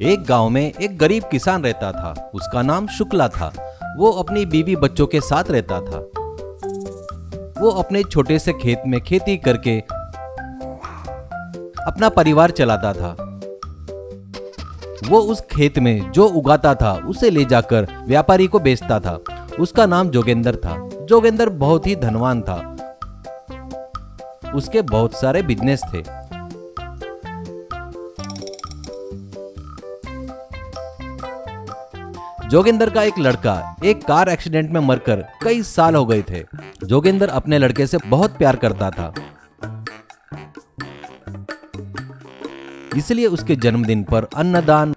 एक गांव में एक गरीब किसान रहता था। उसका नाम शुक्ला था। वो अपनी बीवी बच्चों के साथ रहता था। वो अपने छोटे से खेत में खेती करके अपना परिवार चलाता था। वो उस खेत में जो उगाता था उसे ले जाकर व्यापारी को बेचता था। उसका नाम जोगेंद्र था। जोगेंद्र बहुत ही धनवान था। उसके बहुत सारे बिजनेस थे। जोगेंद्र का एक लड़का एक कार एक्सीडेंट में मरकर कई साल हो गए थे। जोगेंद्र अपने लड़के से बहुत प्यार करता था, इसलिए उसके जन्मदिन पर अन्नदान,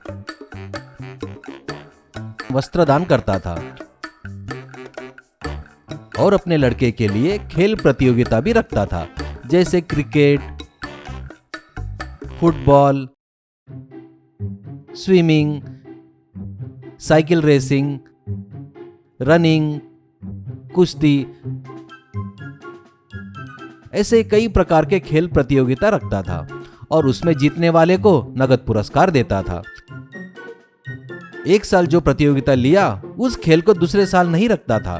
वस्त्रदान करता था और अपने लड़के के लिए खेल प्रतियोगिता भी रखता था, जैसे cricket, football, swimming, cycle racing, running, कुश्ती, ऐसे कई प्रकार के खेल प्रतियोगिता रखता था और उसमें जीतने वाले को नगद पुरस्कार देता था। एक साल जो प्रतियोगिता लिया उस खेल को दूसरे साल नहीं रखता था।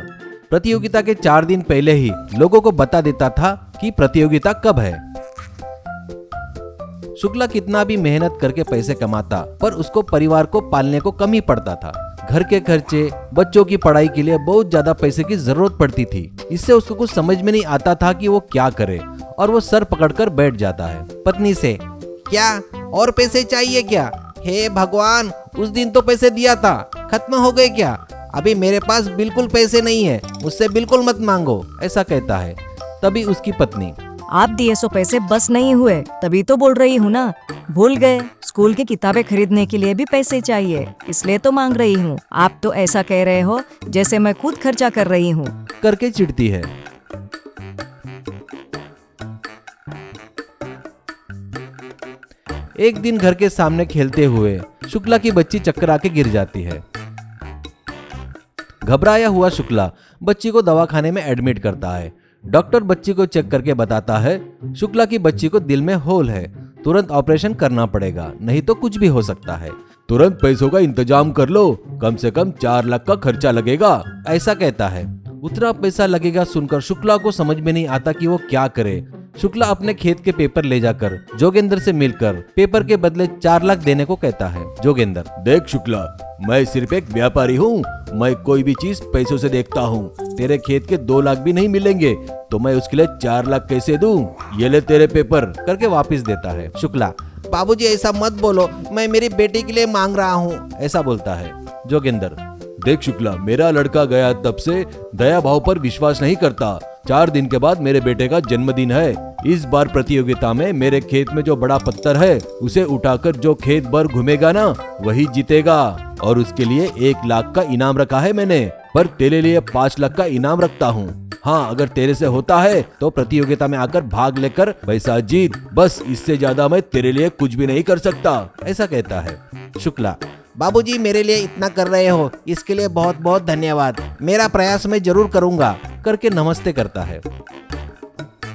प्रतियोगिता के 4 दिन पहले ही लोगों को बता देता था कि प्रतियोगिता कब है। शुक्ला कितना भी मेहनत करके पैसे कमाता, पर उसको परिवार को पालने को कम ही पड़ता था। घर के खर्चे, बच्चों की पढ़ाई के लिए बहुत ज्यादा पैसे की जरूरत पड़ती थी। इससे उसको कुछ समझ में नहीं आता था कि वो क्या करे और वो सर पकड़कर बैठ जाता है। पत्नी से, क्या और पैसे चाहिए क्या? हे भगवान, उस दिन तो पैसे दिया था, खत्म हो गए क्या? अभी मेरे पास बिल्कुल पैसे नहीं है, मुझसे बिल्कुल मत मांगो, ऐसा कहता है। तभी उसकी पत्नी, आप दिए सो पैसे बस नहीं हुए, तभी तो बोल रही हूँ ना। भूल गए, स्कूल की किताबें खरीदने के लिए भी पैसे चाहिए, इसलिए तो मांग रही हूँ। आप तो ऐसा कह रहे हो जैसे मैं खुद खर्चा कर रही हूँ, करके चिढ़ती है। एक दिन घर के सामने खेलते हुए शुक्ला की बच्ची चक्कर आके गिर जाती है। घबराया हुआ शुक्ला बच्ची को दवाखाने में एडमिट करता है। डॉक्टर बच्ची को चेक करके बताता है, शुक्ला की बच्ची को दिल में होल है, तुरंत ऑपरेशन करना पड़ेगा, नहीं तो कुछ भी हो सकता है। तुरंत पैसों का इंतजाम कर लो, कम से कम 4 लाख का खर्चा लगेगा, ऐसा कहता है। उतना पैसा लगेगा सुनकर शुक्ला को समझ में नहीं आता कि वो क्या करे। शुक्ला अपने खेत के पेपर ले जाकर जोगेंद्र से मिलकर पेपर के बदले 4 लाख देने को कहता है। जोगेंद्र, देख शुक्ला, मैं सिर्फ एक व्यापारी हूँ, मैं कोई भी चीज पैसों से देखता हूँ। तेरे खेत के 2 लाख भी नहीं मिलेंगे तो मैं उसके लिए 4 लाख कैसे दूँ? ये ले तेरे पेपर, करके वापस देता है। शुक्ला, बाबूजी ऐसा मत बोलो, मैं मेरी बेटी के लिए मांग रहा हूँ, ऐसा बोलता है। जोगेंद्र, देख शुक्ला, मेरा लड़का गया तब से दया भाव पर विश्वास नहीं करता। 4 दिन के बाद मेरे बेटे का जन्मदिन है। इस बार प्रतियोगिता में मेरे खेत में जो बड़ा पत्थर है उसे उठाकर जो खेत भर घूमेगा ना, वही जीतेगा, और उसके लिए 1 लाख का इनाम रखा है मैंने, पर तेरे लिए 5 लाख का इनाम रखता हूँ। हाँ, अगर तेरे से होता है तो प्रतियोगिता में आकर भाग लेकर पैसा जीत, बस इससे ज्यादा मैं तेरे लिए कुछ भी नहीं कर सकता, ऐसा कहता है। शुक्ला, बाबूजी मेरे लिए इतना कर रहे हो, इसके लिए बहुत बहुत धन्यवाद, मेरा प्रयास मैं जरूर करूंगा, करके नमस्ते करता है।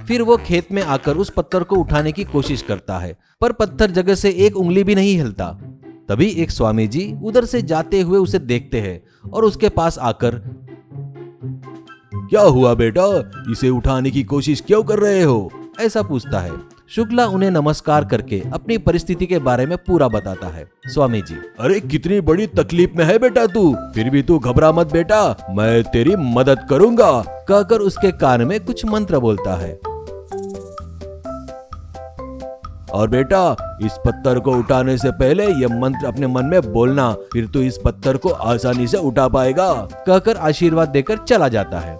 फिर वो खेत में आकर उस पत्थर को उठाने की कोशिश करता है, पर पत्थर जगह से एक उंगली भी नहीं हिलता। तभी एक स्वामी जी उधर से जाते हुए उसे देखते हैं और उसके पास आकर, क्या हुआ बेटा, इसे उठाने की कोशिश क्यों कर रहे हो, ऐसा पूछता है। शुक्ला उन्हें नमस्कार करके अपनी परिस्थिति के बारे में पूरा बताता है। स्वामी जी, अरे कितनी बड़ी तकलीफ में है बेटा तू, फिर भी तू घबरा मत बेटा, मैं तेरी मदद करूंगा, कहकर उसके कान में कुछ मंत्र बोलता है। और बेटा, इस पत्थर को उठाने से पहले ये मंत्र अपने मन में बोलना, फिर तू इस पत्थर को आसानी से उठा पाएगा, कहकर आशीर्वाद देकर चला जाता है।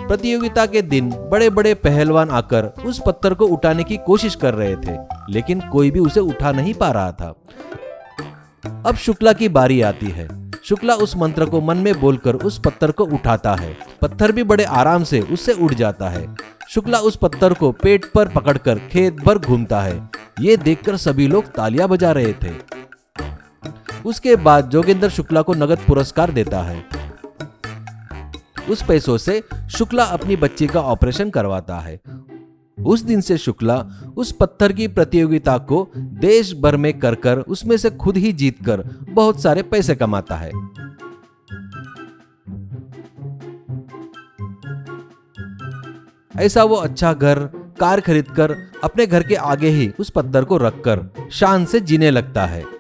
प्रतियोगिता के दिन बड़े बड़े पहलवान आकर उस पत्थर को उठाने की कोशिश कर रहे थे, लेकिन कोई भी उसे उठा नहीं पा रहा था। अब शुक्ला की बारी आती है। शुक्ला उस मंत्र को मन में बोलकर उस पत्थर को उठाता है। पत्थर भी बड़े आराम से उससे उठ जाता है। शुक्ला उस पत्थर को पेट पर पकड़कर खेत भर घूमता है। ये देखकर सभी लोग तालियां बजा रहे थे। उसके बाद जोगेंद्र शुक्ला को नगद पुरस्कार देता है। उस पैसों से शुक्ला अपनी बच्ची का ऑपरेशन करवाता है। उस दिन से शुक्ला उस पत्थर की प्रतियोगिता को देश भर में कर उसमें से खुद ही जीतकर बहुत सारे पैसे कमाता है। ऐसा वो अच्छा घर, कार खरीदकर अपने घर के आगे ही उस पत्थर को रखकर शान से जीने लगता है।